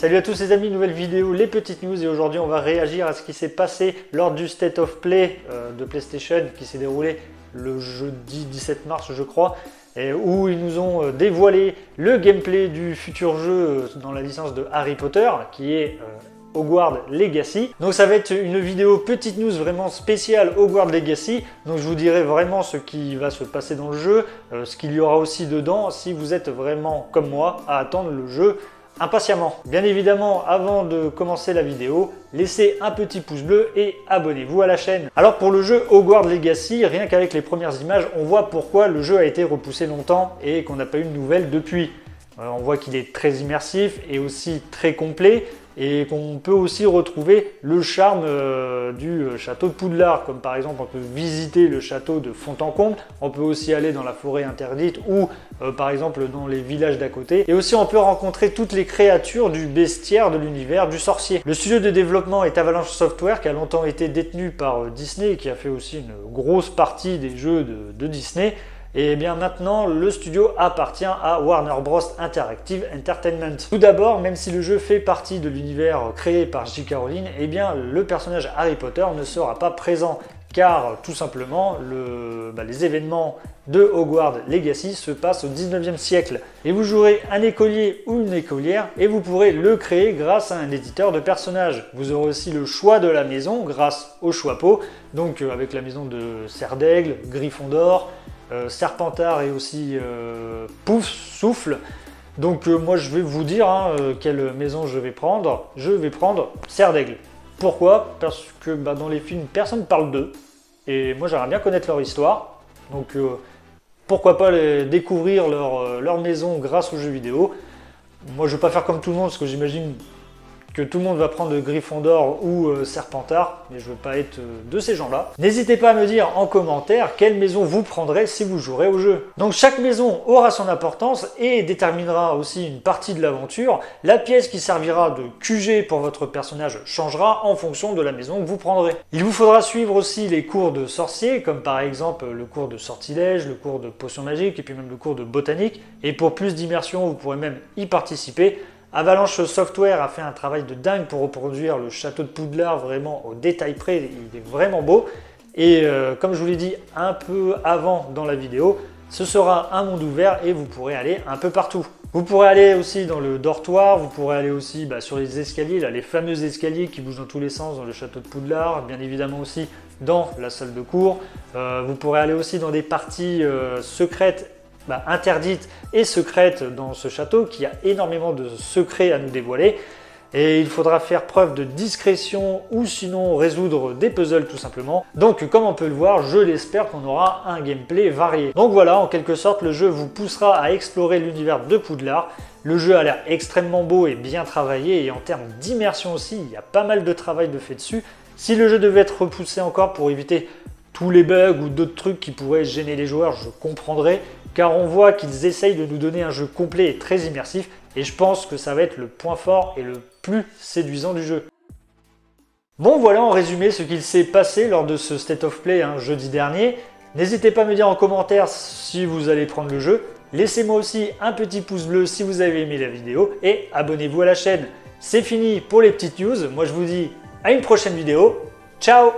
Salut à tous les amis, nouvelle vidéo, les petites news, et aujourd'hui on va réagir à ce qui s'est passé lors du State of Play de PlayStation qui s'est déroulé le jeudi 17 mars je crois, et où ils nous ont dévoilé le gameplay du futur jeu dans la licence de Harry Potter qui est Hogwarts Legacy. Donc ça va être une vidéo petite news vraiment spéciale Hogwarts Legacy. Donc je vous dirai vraiment ce qui va se passer dans le jeu, ce qu'il y aura aussi dedans si vous êtes vraiment comme moi à attendre le jeu impatiemment. Bien évidemment, avant de commencer la vidéo, laissez un petit pouce bleu et abonnez-vous à la chaîne. Alors pour le jeu Hogwarts Legacy, rien qu'avec les premières images, on voit pourquoi le jeu a été repoussé longtemps et qu'on n'a pas eu de nouvelles depuis. On voit qu'il est très immersif et aussi très complet, et qu'on peut aussi retrouver le charme du château de Poudlard, comme par exemple on peut visiter le château de Fontencomble, on peut aussi aller dans la forêt interdite ou par exemple dans les villages d'à côté, et aussi on peut rencontrer toutes les créatures du bestiaire de l'univers du sorcier. Le studio de développement est Avalanche Software, qui a longtemps été détenu par Disney et qui a fait aussi une grosse partie des jeux de Disney. Et bien maintenant, le studio appartient à Warner Bros. Interactive Entertainment. Tout d'abord, même si le jeu fait partie de l'univers créé par J.K. Rowling, eh bien le personnage Harry Potter ne sera pas présent, car tout simplement, les événements de Hogwarts Legacy se passent au 19e siècle. Et vous jouerez un écolier ou une écolière, et vous pourrez le créer grâce à un éditeur de personnages. Vous aurez aussi le choix de la maison grâce au choix pot, donc avec la maison de Serre d'Aigle, Gryffondor, Serpentard et aussi Pouf Souffle. Donc moi je vais vous dire quelle maison je vais prendre. Je vais prendre Serre d'Aigle. Pourquoi? Parce que dans les films personne ne parle d'eux et moi j'aimerais bien connaître leur histoire. Donc pourquoi pas découvrir leur maison grâce aux jeux vidéo. Moi je ne vais pas faire comme tout le monde parce que j'imagine que tout le monde va prendre Gryffondor ou Serpentard, mais je veux pas être de ces gens-là. N'hésitez pas à me dire en commentaire quelle maison vous prendrez si vous jouerez au jeu. Donc chaque maison aura son importance et déterminera aussi une partie de l'aventure. La pièce qui servira de QG pour votre personnage changera en fonction de la maison que vous prendrez. Il vous faudra suivre aussi les cours de sorcier, comme par exemple le cours de sortilège, le cours de potions magiques et puis même le cours de botanique. Et pour plus d'immersion, vous pourrez même y participer. Avalanche Software a fait un travail de dingue pour reproduire le château de Poudlard vraiment au détail près, il est vraiment beau. Et comme je vous l'ai dit un peu avant dans la vidéo, ce sera un monde ouvert et vous pourrez aller un peu partout. Vous pourrez aller aussi dans le dortoir, vous pourrez aller aussi sur les escaliers, là, les fameux escaliers qui bougent dans tous les sens dans le château de Poudlard, bien évidemment aussi dans la salle de cours. Vous pourrez aller aussi dans des parties secrètes, interdite et secrète dans ce château, qui a énormément de secrets à nous dévoiler, et il faudra faire preuve de discrétion ou sinon résoudre des puzzles tout simplement. Donc comme on peut le voir, je l'espère qu'on aura un gameplay varié. Donc voilà, en quelque sorte le jeu vous poussera à explorer l'univers de Poudlard. Le jeu a l'air extrêmement beau et bien travaillé, et en termes d'immersion aussi, il y a pas mal de travail de fait dessus. Si le jeu devait être repoussé encore pour éviter tous les bugs ou d'autres trucs qui pourraient gêner les joueurs, je comprendrais, car on voit qu'ils essayent de nous donner un jeu complet et très immersif, et je pense que ça va être le point fort et le plus séduisant du jeu. Bon voilà en résumé ce qu'il s'est passé lors de ce State of Play jeudi dernier. N'hésitez pas à me dire en commentaire si vous allez prendre le jeu. Laissez-moi aussi un petit pouce bleu si vous avez aimé la vidéo, et abonnez-vous à la chaîne. C'est fini pour les petites news, moi je vous dis à une prochaine vidéo. Ciao!